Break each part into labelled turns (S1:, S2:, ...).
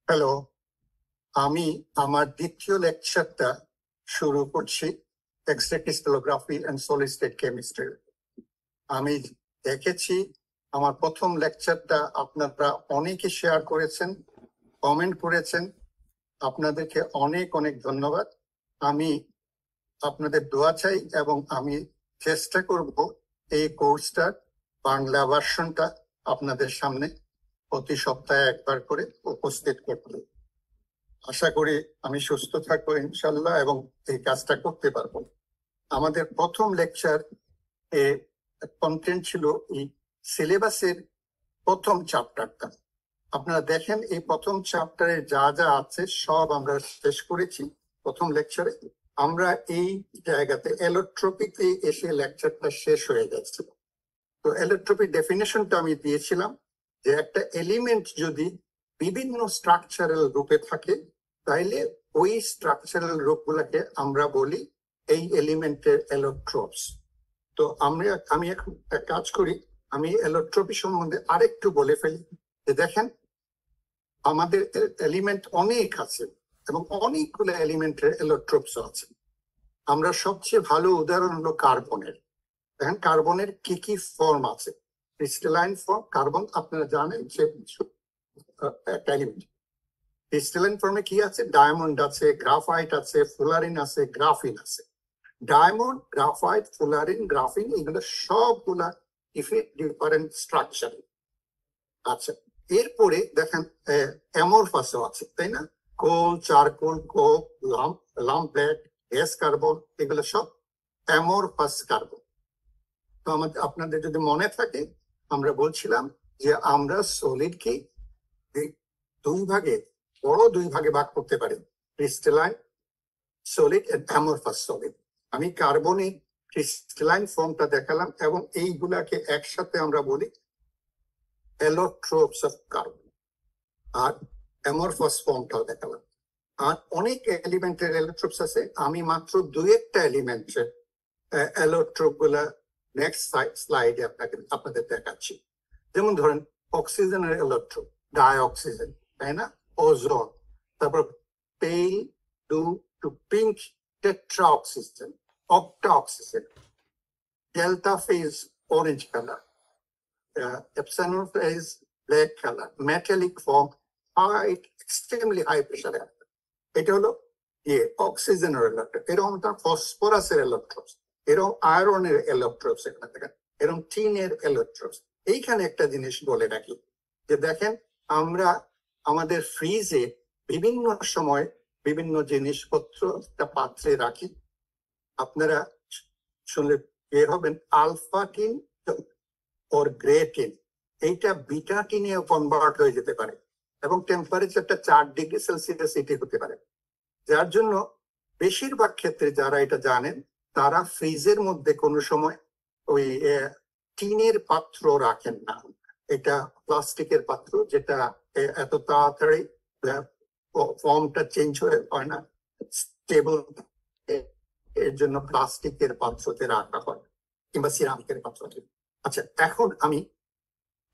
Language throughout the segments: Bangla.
S1: হ্যালো, আমি আমার দ্বিতীয় লেকচারটা শুরু করছি x-ray crystallography and solid state chemistry. আমি দেখেছি আমার প্রথম লেকচারটা আপনারা অনেকে শেয়ার করেছেন, কমেন্ট করেছেন। আপনাদেরকে অনেক অনেক ধন্যবাদ। আমি আপনাদের দোয়া চাই এবং আমি চেষ্টা করব এই কোর্সটার বাংলা ভার্সনটা আপনাদের সামনে প্রতি সপ্তাহে একবার করে উপস্থিত করতে। আশা করি আমি সুস্থ থাকবো ইনশাল্লাহ এবং এই কাজটা করতে পারবো। আমাদের প্রথম লেকচার কন্টেন্ট ছিল এই সিলেবাসের প্রথম চ্যাপ্টারটা। আপনারা দেখেন এই প্রথম চ্যাপ্টারে যা যা আছে সব আমরা শেষ করেছি প্রথম লেকচারে। আমরা এই জায়গাতে এলোট্রপিতে এসে লেকচারটা শেষ হয়ে গেছে। তো এলোট্রপির ডেফিনেশনটা আমি দিয়েছিলাম যে একটা এলিমেন্ট যদি বিভিন্ন স্ট্রাকচারাল রূপে থাকে তাইলে ওই স্ট্রাকচারাল রূপগুলোকে আমরা বলি এই এলিমেন্টের এলোট্রপস। তো আমি এখন কাজ করি, আমি এলোট্রপি সম্বন্ধে আরেকটু বলে ফেলি যে দেখেন আমাদের এলিমেন্ট অনেক আছে এবং অনেকগুলো এলিমেন্টের এলোট্রপস আছে। আমরা সবচেয়ে ভালো উদাহরণ হলো কার্বনের। দেখেন কার্বনের কি কি ফর্ম আছে। ক্রিস্টালাইন ফর্ম কার্বন আপনারা জানেন যে একটা এলিমেন্ট। ক্রিস্টালাইন ফর্মে কি আছে? ডায়মন্ড আছে, গ্রাফাইট আছে, ফুলারিন আছে, গ্রাফিন আছে। ডায়মন্ড, গ্রাফাইট, ফুলারিন, গ্রাফিন এগুলো সবগুলা ডিফারেন্ট স্ট্রাকচার। আচ্ছা, এরপরে দেখেন অ্যামরফাসও আছে, তাই না? কোল, চারকোল, কোক, লাম্পলেট, গ্যাস কার্বন এগুলো সব অ্যামরফাস কার্বন। তো আপনাদের যদি মনে থাকে আমরা বলছিলাম যে আমরা সলিডকে বড় দুই ভাগে ভাগ করতে পারি, crystalline solid and amorphous solid. আমি কার্বনের ক্রিস্টালাইন ফর্মটা দেখালাম এবং এইগুলাকে একসাথে আমরা বলি এলোট্রপস অফ কার্বন, আর অ্যামরফাস ফর্মটাও দেখালাম। আর অনেক এলিমেন্টের এলোট্রপস আছে, আমি মাত্র দুই একটা এলিমেন্টের এলোট্রপ গুলা নেক্সট স্লাইডে আপনাদের দেখাচ্ছি। যেমন ধরেন অক্সিজেনের এলোট্রপ ডাইঅক্সিজেন, তাই না? ওজোন, তারপর pale to pink tetra oxygen, octa oxygen, delta phase orange colour, epsilon phase black color, metallic form, extremely high pressure. এটা হলো অক্সিজেনের ইলেকট্রন। এরকম তার ফসফরাসের ইলেকট্রন, এরকম আয়রনের ইলেকট্রন, এখানে দেখেন এরকম টিনের ইলেকট্রন। এইখানে একটা জিনিস বলে রাখি যে দেখেন আমরা আমাদের ফ্রিজে বিভিন্ন সময় বিভিন্ন জিনিসপত্র একটা পাত্রে রাখি। আপনারা শুনলে বের হবেন আলফা টিন ওর গ্রে টিন, এইটা বিটা টিনে কনভার্ট হয়ে যেতে পারে এবং টেম্পারেচারটা 4°C এটি হতে পারে। যার জন্য বেশিরভাগ ক্ষেত্রে যারা এটা জানেন তারা ফ্রিজের মধ্যে কোনো সময় ওই টিনের পাত্র রাখেন না। এটা প্লাস্টিকের পাত্র, যেটা এত তাড়াতাড়ি ফর্মটা চেঞ্জ হয় না, স্টেবল। এর জন্য প্লাস্টিকের পাত্রতে রাখা হয় কিংবা সিরামিকের পাত্রতে। আচ্ছা, এখন আমি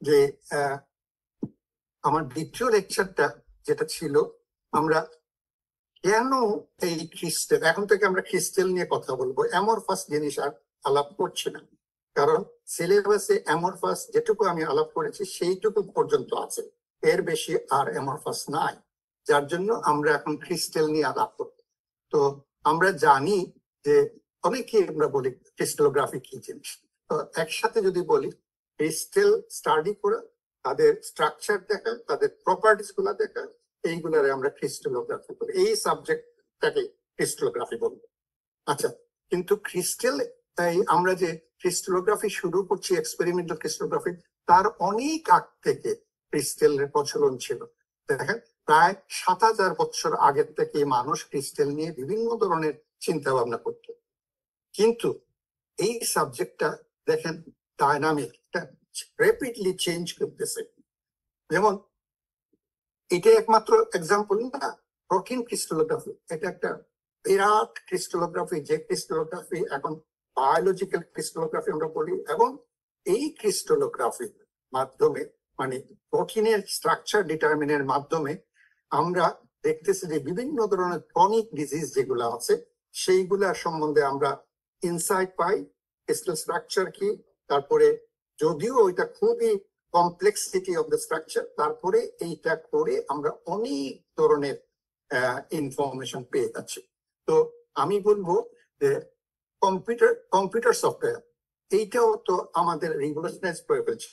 S1: যে আমার দ্বিতীয় লেকচারটা যেটা ছিল, আমরা কেন এই ক্রিস্টাল, এখন থেকে আমরা ক্রিস্টাল নিয়ে কথা বলবো, অ্যামরফাস জিনিস আর আলাপ করছি না, কারণ সিলেবাসে অ্যামরফাস যেটুকু আমি আলাপ করেছি সেইটুকু পর্যন্ত আছে, এর বেশি আর অ্যামরফাস নাই। যার জন্য আমরা এখন ক্রিস্টাল নিয়ে আলাপ করব। তো আমরা জানি যে অনেকে আমরা বলি ক্রিস্টালোগ্রাফি কি জিনিস। তো একসাথে যদি বলি ক্রিস্টাল স্টাডি করা, তাদের স্ট্রাকচার দেখা, তাদের প্রপার্টিস গুলা দেখা, এইগুলারে আমরা ক্রিস্টালোগ্রাফি বলি। এই সাবজেক্টটাকে ক্রিস্টালোগ্রাফি বলবো। আচ্ছা, কিন্তু ক্রিস্টাল, তাই আমরা যে ক্রিস্টালোগ্রাফি শুরু করছি এক্সপেরিমেন্টাল ক্রিস্টালোগ্রাফি, তার অনেক আগ থেকে ক্রিস্টালের প্রচলন ছিল। দেখেন প্রায় 7000 বছর আগের থেকে মানুষ ক্রিস্টাল নিয়ে বিভিন্ন ধরনের চিন্তা ভাবনা করত। কিন্তু এই সাবজেক্টটা দেখেন ডায়নামিক, র্যাপিডলি চেঞ্জ করতেছে। যেমন এটা একমাত্র এক্সাম্পল না, প্রোটিন ক্রিস্টালোগ্রাফি এটা একটা বিরাট ক্রিস্টালোগ্রাফি, যে ক্রিস্টালোগ্রাফি এখন বায়োলজিক্যাল ক্রিস্টালোগ্রাফি আমরা বলি। এবং এই ক্রিস্টালোগ্রাফির মাধ্যমে মানে প্রোটিনের স্ট্রাকচার ডিটারমিনের মাধ্যমে আমরা দেখতেছি যে বিভিন্ন ধরনের ক্রনিক ডিজিজ যেগুলো আছে সেইগুলার সম্বন্ধে আমরা ইনসাইট পাই, ক্রিস্টাল স্ট্রাকচার কি, তারপরে যদিও ওইটা খুবই কমপ্লেক্সিটি অফ দ্য স্ট্রাকচার, তারপরে এইটা করে আমরা অনেক ধরনের ইনফরমেশন পেয়ে যাচ্ছি। তো আমি বলবো যে কম্পিউটার সফটওয়্যার এইটাও তো আমাদের রিভলিউশনাইজ করে ফেলছে।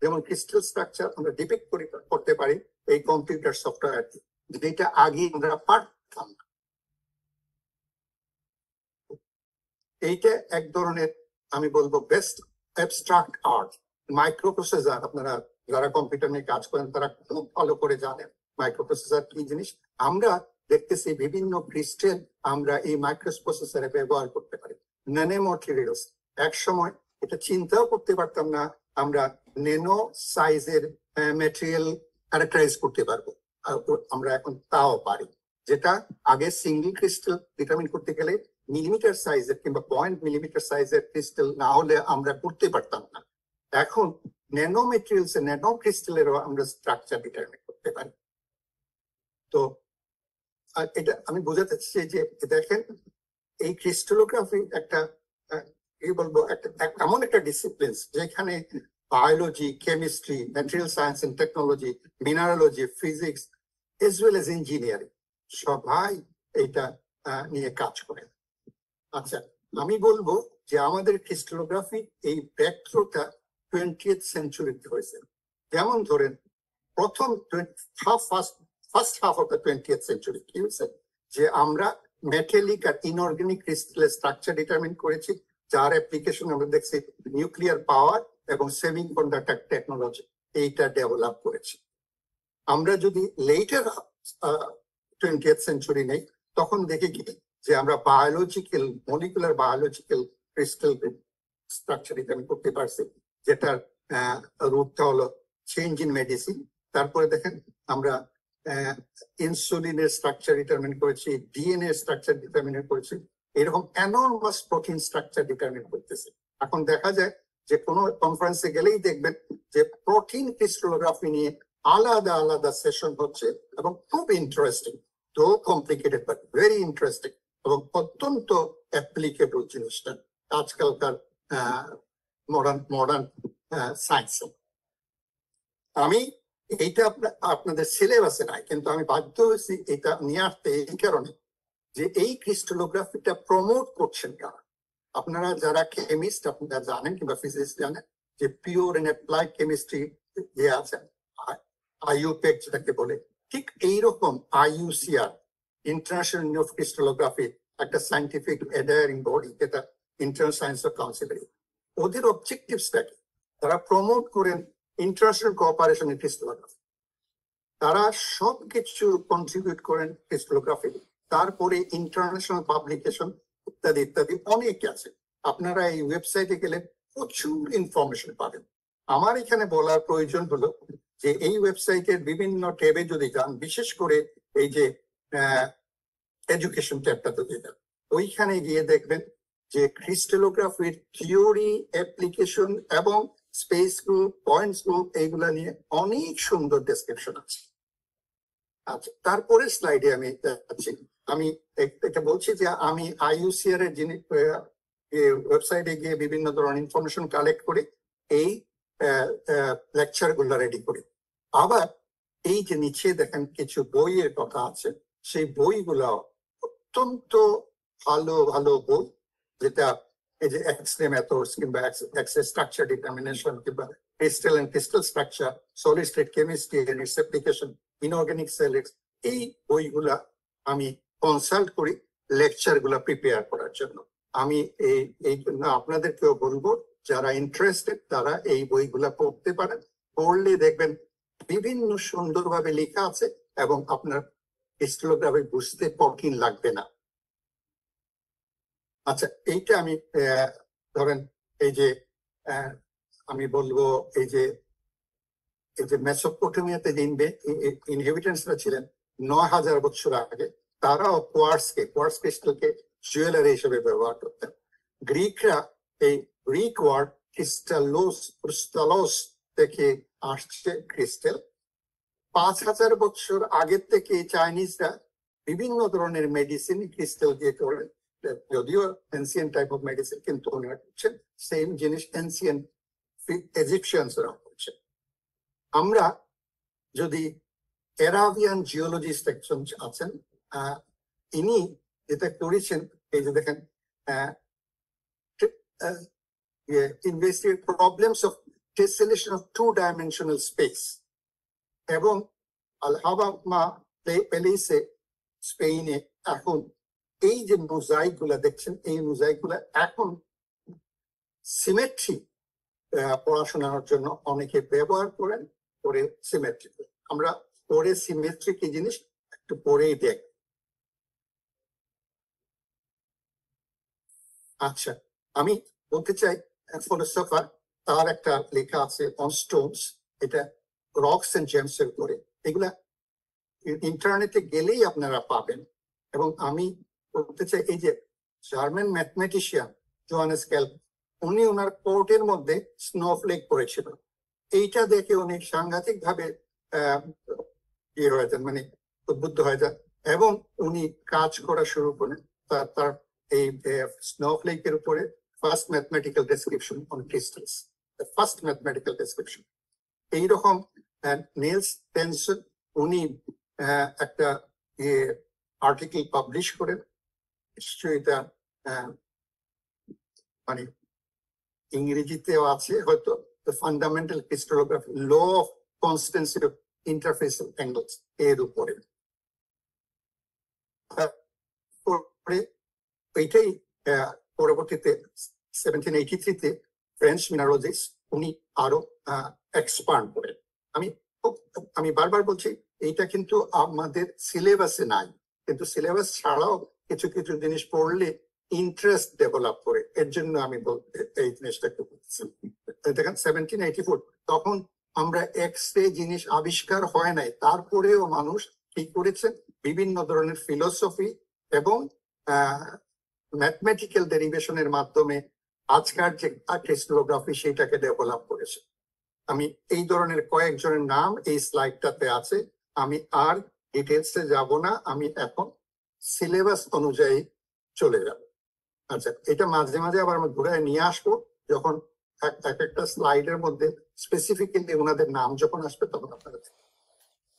S1: যেমন ক্রিস্টাল স্ট্রাকচার আমরা ডিপিক্ট করতে পারি এই কম্পিউটার সফটওয়্যার, যেটা আগে আমরা পারতাম না। এইটা এক ধরনের আমি বলবো বেস্ট অ্যাবস্ট্রাক্ট আর্ট। মাইক্রোপ্রসেসর আপনারা যারা কম্পিউটার নিয়ে কাজ করেন তারা খুব ভালো করে জানেন মাইক্রোপ্রসেসর কি জিনিস। আমরা দেখতেছি বিভিন্ন ক্রিস্টাল আমরা এই মাইক্রোপ্রসেসরে ব্যবহার করতে পারি। ন্যানো ম্যাটেরিয়ালস, এক সময় এটা চিন্তাও করতে পারতাম না আমরা ন্যানো সাইজের ম্যাটেরিয়াল ক্যারেক্টারাইজ করতে পারবো, আমরা এখন তাও পারি। যেটা আগে সিঙ্গেল ক্রিস্টাল ডিটারমিন করতে গেলে মিলিমিটার সাইজের কিংবা 0.0 মিলিমিটার সাইজের ক্রিস্টাল না হলে আমরা করতে পারতাম না। এখন ন্যানো মেটেরিয়ালস ন্যানো ক্রিস্টালেরও আমরা স্ট্রাকচার ডিটারমিন করতে পারি। তো এটা আমি বোঝাতে চাচ্ছি যে দেখেন এই ক্রিস্টালোগ্রাফি একটা কি বলবো একটা এমন একটা ডিসিপ্লিন যেখানে biology, chemistry, material science and technology, mineralogy, physics as well as engineering সবাই এটা নিয়ে কাজ করে। আচ্ছা, আমি বলবো যে আমাদের ক্রিস্টালোগ্রাফি এই ব্রেকথ্রুটা 20th সেঞ্চুরিতে হয়েছে। যেমন ধরেন প্রথম first half of the 20th century কি হয়েছে যে আমরা মেটালিক আর ইনঅর্গানিক ক্রিস্টালের স্ট্রাকচার ডিটারমিন করেছি, যার অ্যাপ্লিকেশন আমরা দেখছি নিউক্লিয়ার পাওয়ার এবং সেমিকন্ডাক্টর টেকনোলজি এইটা ডেভেলপ করেছি। আমরা যদি লেটার 20th সেঞ্চুরি নেই তখন দেখে কি যে আমরা biological molecular biological crystal structure determine করতে পারছি, যেটার রূপটা হলো চেঞ্জ ইন মেডিসিন। তারপরে দেখেন আমরা ইনসুলিনের স্ট্রাকচার ডিটারমিন করেছি, ডিএনএ স্ট্রাকচার ডিটারমিন করেছি, এরকম এনর্মাস প্রোটিন স্ট্রাকচার ডিটারমিন করতেছে। এখন দেখা যায় যে কোনো কনফারেন্সে গেলেই দেখবেন যে প্রোটিন ক্রিস্টালোগ্রাফি নিয়ে আলাদা আলাদা সেশন হচ্ছে এবং খুব ইন্টারেস্টিং, তো কমপ্লিকেটেড বাট ভেরি ইন্টারেস্টিং এবং অত্যন্ত অ্যাপ্লিকেবল জিনিসটা আজকালকার মডার্ন সায়েন্স। আমি এইটা আপনাদের সিলেবাসে নাই, কিন্তু আমি বাধ্য হয়েছি এটা নিয়ে আসতে এই কারণে যে এই ক্রিস্টালোগ্রাফিটা প্রমোট করছেন কারা। আপনারা যারা কেমিস্ট আপনারা জানেন কিংবা ফিজিক্স জানেন যে পিওর এন্ড অ্যাপ্লাইড কেমিস্ট্রি যে আছে আইইউপেক যেটাকে বলে, ঠিক এইরকম আইইউসিআর ইন্টারন্যাশনাল ইউনিয়ন অফ ক্রিস্টালোগ্রাফি একটা সায়েন্টিফিক অ্যাডায়ারিং বডি, যেটা ইন্টারন্যাশনাল সায়েন্স অফ কাউন্সিল। ওদের অবজেক্টিভসটা কি? তারা প্রমোট করেন ইন্টারন্যাশনাল কোঅপারেশন ইন ক্রিস্টালোগ্রাফি, তারা সবকিছু কন্ট্রিবিউট করেন ক্রিস্টালোগ্রাফি, তারপরে ইন্টারন্যাশনাল পাবলিকেশন ইত্যাদি ইত্যাদি অনেক আছে। আপনারা এই ওয়েবসাইটে গেলে প্রচুর ইনফরমেশন পাবেন। আমার এখানে বলার প্রয়োজন হলো যে এই ওয়েবসাইটের বিভিন্ন ট্যাবে যদি যান, বিশেষ করে এই যে এডুকেশন ট্যাবটা যদি যান, ওইখানে গিয়ে দেখবেন যে ক্রিস্টালোগ্রাফির থিওরি, অ্যাপ্লিকেশন এবং স্পেস গ্রুপ, পয়েন্টস গ্রুপ এইগুলা নিয়ে অনেক সুন্দর ডেসক্রিপশন আছে। আচ্ছা, তারপরে স্লাইডে আমি যাচ্ছি। আমি এটা বলছি যে আমি আইইউসিআর এর যিনি ওয়েবসাইটে গিয়ে বিভিন্ন ধরনের ইনফরমেশন কালেক্ট করে এই লেকচার গুলো রেডি করি। আবার এই যে নিচে দেখেন কিছু বইয়ের কথা আছে, সেই বইগুলো অত্যন্ত ভালো ভালো বই, যেটা এই যে এক্স-রে মেথডস কিংবা এক্স-রে স্ট্রাকচার ডিটারমিনেশন কিংবা crystal and crystal structure, solid state chemistry and its application, inorganic cells, এই বইগুলা আমি কনসাল্ট করি লেকচার গুলা প্রিপেয়ার করার জন্য। আমি এই জন্য আপনাদেরকেও বলবো যারা ইন্টারেস্টেড তারা এই বইগুলা পড়তে পারেন। পড়লে দেখবেন বিভিন্ন সুন্দরভাবে লেখা আছে এবং আপনার ক্রিস্টালোগ্রাফি বুঝতে কঠিন লাগবে না। আচ্ছা, এইটা আমি ধরেন এই যে আমি বলবো এই যে মেসোপটেমিয়াতে যে ইনহেবিটেন্টসরা ছিলেন 9000 বছর আগে, তারাও কোয়ার্টজ ক্রিস্টালকে জুয়েলারি হিসেবে ব্যবহার করতেন। গ্রিকরা এই গ্রিক ওয়ার্ড ক্রিস্টালোস থেকে আসছে ক্রিস্টাল, 5000 বছর আগের থেকে চাইনিজরা বিভিন্ন ধরনের মেডিসিন ক্রিস্টাল দিয়ে করে, যদিও এনসিয়েন্ট টাইপ অফ মেডিসিন, কিন্তু ওনারা করছেন সেম জিনিস এনসিয়েন্ট ইজিপশিয়ানসরা করছে। আমরা যদি এরাবিয়ান জিওলজিস্ট একজন আছেন, ইনি যেটা করেছেন, এই যে দেখেন, investigate problems of tessellation of two-dimensional space, এবং আলহাবামা পেলেইসে স্পেনে এখন এই যে মোজাইক গুলা দেখছেন, এই মোজাইক গুলা এখন সিমেট্রি পড়াশোনার জন্য অনেকে ব্যবহার করেন, করে সিমেট্রি। আমরা পরে সিমেট্রি কি জিনিস একটু পরেই দেখ। আচ্ছা, আমি বলতে চাই ফিলোসোফার, তার একটা লেখা আছে অন স্টোনস, এটা রক্স এন্ড জেমস এর উপরে, এগুলা ইন্টারনেটে গেলেই আপনারা পাবেন। এবং আমি বলতে চাই, এই যে জার্মান ম্যাথমেটিশিয়ান জোহানেস ক্যালভ, উনি ওনার কোর্টের মধ্যে স্নোফ্লেক করেছিলেন। এইটা দেখে উনি সাংঘাতিক ভাবে ইয়ে হয়ে যান, মানে উদ্বুদ্ধ হয়ে যান, এবং উনি কাজ করা শুরু করেন তার এই স্নোফ্লেকের উপরে first mathematical description on crystals, first mathematical description. এইরকম নিলস টেনসন, উনি একটা আর্টিকেল পাবলিশ করেন, নিশ্চয়ই এটা মানে ইংরেজিতেও আছে হয়তো, the fundamental crystallography, law of constancy of interfacial angles এর উপরে। এইটাই পরবর্তীতে 1783-তে ফ্রেঞ্চ মিনারোলজিস্ট উনি আরো এক্সপান্ড করেন। আমি বারবার বলছি, এইটা কিন্তু আমাদের সিলেবাসে নাই, কিন্তু সিলেবাস ছাড়াও কিছু কিছু জিনিস পড়লে ইন্টারেস্ট ডেভেলপ করে, এর জন্য আমি বলতে এই জিনিসটা বলতেছি। দেখেন 1784, তখন আমরা এক্স রে জিনিস আবিষ্কার হয় নাই, তারপরেও মানুষ কি করেছেন, বিভিন্ন ধরনের ফিলোসফি এবং ম্যাথমেটিক্যাল ডেরিভেশনের মাধ্যমে আজকার যে ক্রিস্টালোগ্রাফি সেটাকে ডেভেলপ করেছে। আমি এই ধরনের কয়েকজনের নাম এই স্লাইডটাতে আছে, আমি আর ডিটেলসে যাব না, আমি এখন সিলেবাস অনুযায়ী চলে যাব। আচ্ছা, এটা মাঝে মাঝে আবার আমি ঘুরে নিয়ে আসবো, যখন এক একটা স্লাইডের মধ্যে স্পেসিফিক্যালি ওনাদের নাম যখন আসবে তখন আপনারা।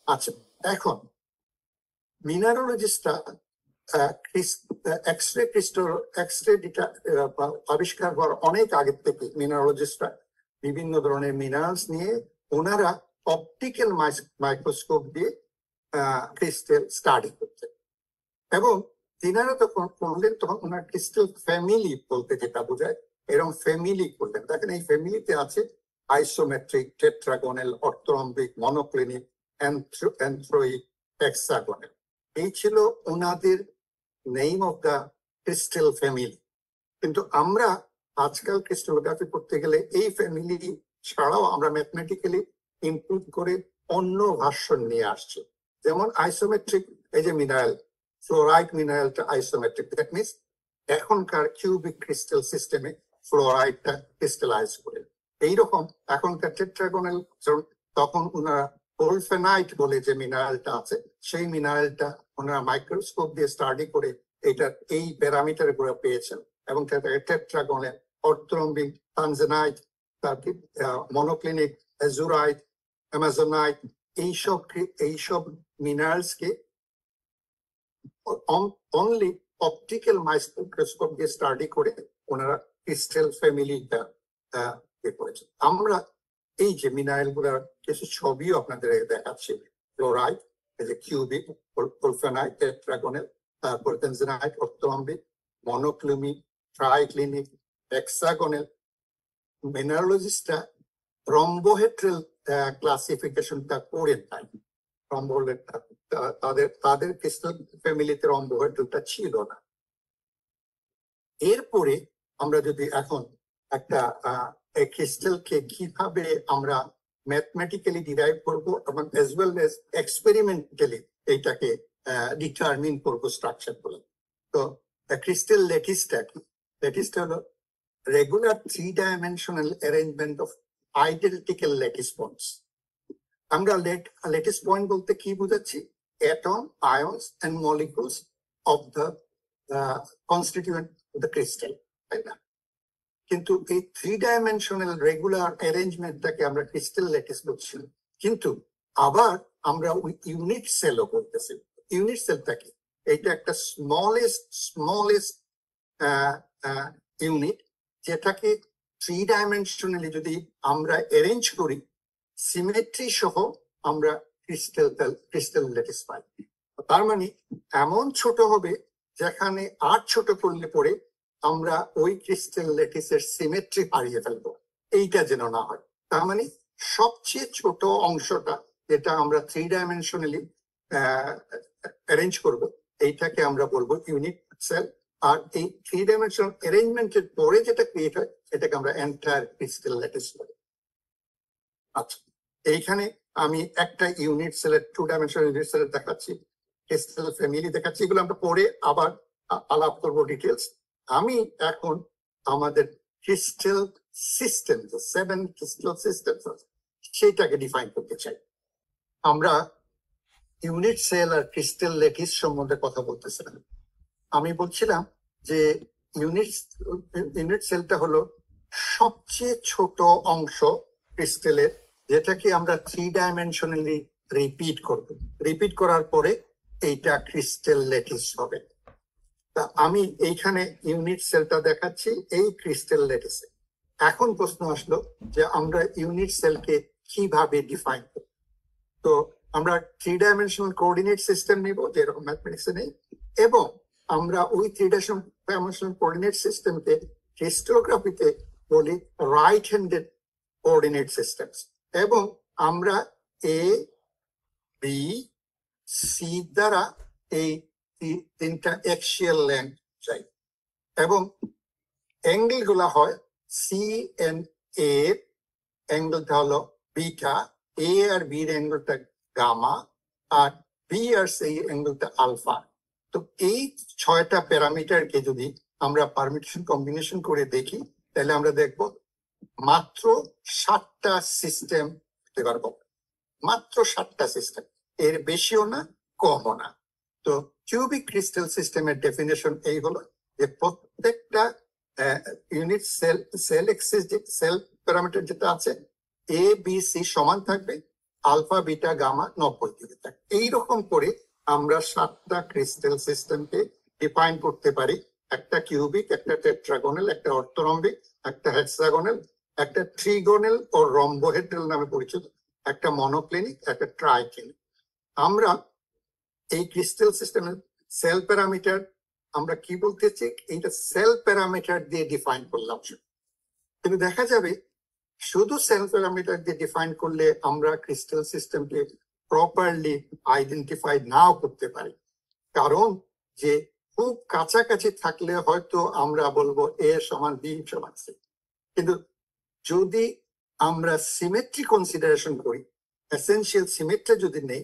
S1: আচ্ছা, এখন মিনারোলজিস্টরা এক্সরে আবিষ্কার হওয়ার অনেক আগে থেকে মিনারোলজিস্টরা বিভিন্ন ধরনের মিনারেলস নিয়ে ওনারা অপটিক্যাল মাইক্রোস্কোপ দিয়ে ক্রিস্টাল স্টাডি করতেন, এবং তিনারা তখন করলেন, তখন ওনার ক্রিস্টাল ফ্যামিলি বলতে যেটা বোঝায়, এরকম ফ্যামিলি করলেন। দেখেন এই ফ্যামিলিতে আছে আইসোমেট্রিক, টেট্রাগোনাল, অর্থরম্বিক, মনোক্লিনিক, অ্যান্থ্রোইক, হেক্সাগোনাল। এই ছিল ওনাদের name of the crystal family. কিন্তু আমরা আজকাল ক্রিস্টালোগ্রাফি করতে গেলে এই ফ্যামিলি ছাড়াও আমরা ম্যাথমেটিক্যালি ইনক্লুড করে অন্য ভার্সন নিয়ে আসছি। যেমন আইসোমেট্রিক, এই যে মিনারেল, ফ্লোরাইড মিনারেলটা আইসোমেট্রিক, দ্যাট মিনস এখনকার কিউবিক ক্রিস্টাল সিস্টেমে ফ্লোরাইডটা ক্রিস্টালাইজ করে। এইরকম এখনকার টেট্রাগোনাল, তখন ওনারা ওলফেনাইট বলে যে মিনারেলটা আছে, সেই মিনারেলটা ওনারা মাইক্রোস্কোপ দিয়ে স্টাডি করে এটার এই প্যারামিটার গুলো পেয়েছেন, এবং টেট্রাগোনাল, অর্থরম্বিক, তানজানাইট, তারপর মনোক্লিনিক, অ্যাজুরাইট, অ্যামাজোনাইট, এইসব মিনারেলস কে অনলি অপটিক্যাল মাইক্রোস্কোপ দিয়ে স্টাডি করে ওনারা ক্রিস্টাল ফ্যামিলিটা করেছেন। আমরা এই যে মিনারেল গুলার কিছু ছবিও আপনাদের দেখাচ্ছি। ফ্লোরাইড, এই যে কিউবিক, ওলফেনাইট, টেট্রাগোনাল, তারপর তানজানাইট, অর্থরম্বিক, মনোক্লিনিক, ট্রাইক্লিনিক, হেক্সাগোনাল। মিনারোলজিস্টরা রম্বোহেড্রাল ক্লাসিফিকেশনটা করে নাই, তাদের ক্রিস্টাল ফ্যামিলিতে রম্বোহেড্রালটা ছিল না। এরপরে আমরা যদি এখন একটা ক্রিস্টালকে কিভাবে আমরা ম্যাথমেটিক্যালি ডিরাইভ করবো এবং এজ ওয়েল এজ এক্সপেরিমেন্টালি এইটাকে ডিটারমিন করবো স্ট্রাকচার গুলো। তো ক্রিস্টাল ল্যাটিসটা কি? ল্যাটিসটা হলো regular 3-dimensional arrangement of identical lattice bonds. আমরা লেটেস্ট পয়েন্ট বলতে কি বুঝাচ্ছি? Atom, ions and molecules of the constituent of the crystal, তাই না? কিন্তু এই 3 ডাইমেনশনাল রেগুলার অ্যারেঞ্জমেন্টটাকে আমরা ক্রিস্টাল ল্যাটিস বলছি। কিন্তু আবার আমরা ইউনিট সেলও করতেছি। ইউনিট সেলটা কি? এটা একটা স্মলেস্ট ইউনিট, যেটাকে 3 ডাইমেনশনালি যদি আমরা অ্যারেঞ্জ করি, সিমেট্রি সহ আমরা ক্রিস্টাল ল্যাটিস পাই। তার মানে এমন ছোট হবে যেখানে আর ছোট করলে পরে আমরা ওই ক্রিস্টাল ল্যাটিসের সিমেট্রি হারিয়ে ফেলবো। এইটা যেন না হয়। তার মানে সবচেয়ে ছোট অংশটা যেটা আমরা 3 ডাইমেনশনালি অ্যারেঞ্জ করব, এইটাকে আমরা বলবো ইউনিট সেল। আর এই 3 ডাইমেনশনাল অ্যারেঞ্জমেন্টের পরে যেটা ক্রিয়েট হয় এটাকে আমরা এন্টায়ার ক্রিস্টাল ল্যাটিস বলি। আচ্ছা, এইখানে আমি একটা ইউনিট সেলের 2 ডাইমেনশনাল ইউনিট সেলের দেখাচ্ছি, ক্রিস্টাল ফ্যামিলি দেখাচ্ছি, এগুলো আমরা পরে আবার আলাপ করবো ডিটেলস। আমি এখন আমাদের ক্রিস্টাল সিস্টেম, 7 ক্রিস্টাল সিস্টেম, সেইটাকে ডিফাইন করতে চাই। আমরা ইউনিট সেল আর ক্রিস্টাল ল্যাটিস সম্বন্ধে কথা বলতেছিলাম। আমি বলছিলাম যে ইউনিট সেলটা হলো সবচেয়ে ছোট অংশ ক্রিস্টালের, যেটাকে আমরা 3 ডাইমেনশনালি রিপিট করব। রিপিট করার পরে এইটা ক্রিস্টাল ল্যাটিস হবে। তা আমি এইখানে ইউনিট সেলটা দেখাচ্ছি এই ক্রিস্টাল ল্যাটিসে। এখন প্রশ্ন আসলো যে আমরা ইউনিট সেলকে কিভাবে ডিফাইন করব? তো আমরা 3 ডাইমেনশনাল কোঅর্ডিনেট সিস্টেম নিব, যেরকম ম্যাথমেটিক্সে নেই, এবং আমরা ওই 3 ডাইমেনশনাল কোঅর্ডিনেট সিস্টেমকে ক্রিস্টালোগ্রাফিতে বলি রাইট হ্যান্ডেড কোঅর্ডিনেট সিস্টেম। এবং আমরা এ, বি, সি দ্বারা এই 3টা অ্যাক্সিয়াল লেন্থ চাই, এবং অ্যাঙ্গেল গুলা হয় সি এন্ড এ অ্যাঙ্গেলটা হলো বিটা, এ আর বি এর অ্যাঙ্গেলটা গামা, আর বি আর সি অ্যাঙ্গেলটা আলফা। তো এই 6টা প্যারামিটারকে যদি আমরা পারমিটেশন কম্বিনেশন করে দেখি, তাহলে আমরা দেখব মাত্র 7টা সিস্টেম হতে পারবো। মাত্র 7টা সিস্টেম, এর বেশিও না কমও না। তো কিউবিক ক্রিস্টাল সিস্টেমের ডেফিনেশন এই হলো যে প্রত্যেকটা unit cell axis, cell parameter যেটা আছে, এ বি সি সমান থাকবে, আলফা বিটা গামা 90 ডিগ্রি থাকবে। এইরকম করে আমরা 7টা ক্রিস্টাল সিস্টেমকে ডিফাইন করতে পারি। একটা কিউবিক, একটা টেট্রাগোনাল, একটা অর্থরম্বিক, একটা হেক্সাগোনাল, একটা ট্রিগোনাল ও রম্বোহেড্রাল নামে পরিচিত, একটা মনোক্লিনিক, একটা ট্রাইক্লিনিক। আমরা এই ক্রিস্টাল সিস্টেমের সেল প্যারামিটার আমরা কি বলতেছি, এইটা সেল প্যারামিটার দিয়ে ডিফাইন করলাম। কিন্তু দেখা যাবে শুধু সেল প্যারামিটার দিয়ে ডিফাইন করলে আমরা ক্রিস্টাল সিস্টেমকে প্রপারলি আইডেন্টিফাই নাও করতে পারি। কারণ যে খুব কাছাকাছি থাকলে হয়তো আমরা বলবো এ সমান বি সমান সি, কিন্তু যদি আমরা সিমেট্রি কনসিডারেশন করি, এসেনশিয়াল সিমেট্রি যদি নেই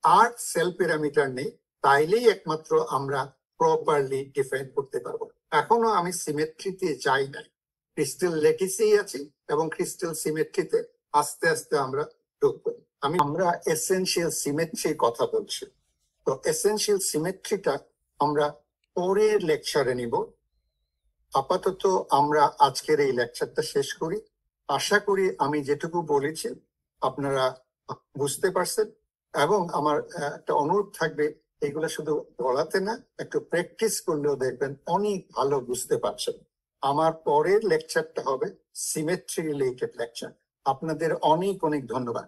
S1: আর সেল প্যারামিটার নেই, তাইলেই একমাত্র আমরা প্রপারলি ডিফাইন করতে পারবো। এখনো আমি সিমেট্রিতে যাই নাই, ক্রিস্টাল ল্যাটিসেই আছি, এবং ক্রিস্টাল সিমেট্রিতে আস্তে আস্তে আমরা ঢুকবো। আমরা এসেনশিয়াল সিমেট্রির কথা বলছি। তো এসেনশিয়াল সিমেট্রিটা আমরা পরের লেকচারে নিব। আপাতত আমরা আজকের এই লেকচারটা শেষ করি। আশা করি আমি যেটুকু বলেছি আপনারা বুঝতে পারছেন, এবং আমার একটা অনুরোধ থাকবে, এগুলো শুধু পড়াতে না, একটু প্র্যাকটিস করলেও দেখবেন অনেক ভালো বুঝতে পারছেন। আমার পরের লেকচারটা হবে সিমেট্রি রিলেটেড লেকচার। আপনাদের অনেক অনেক ধন্যবাদ।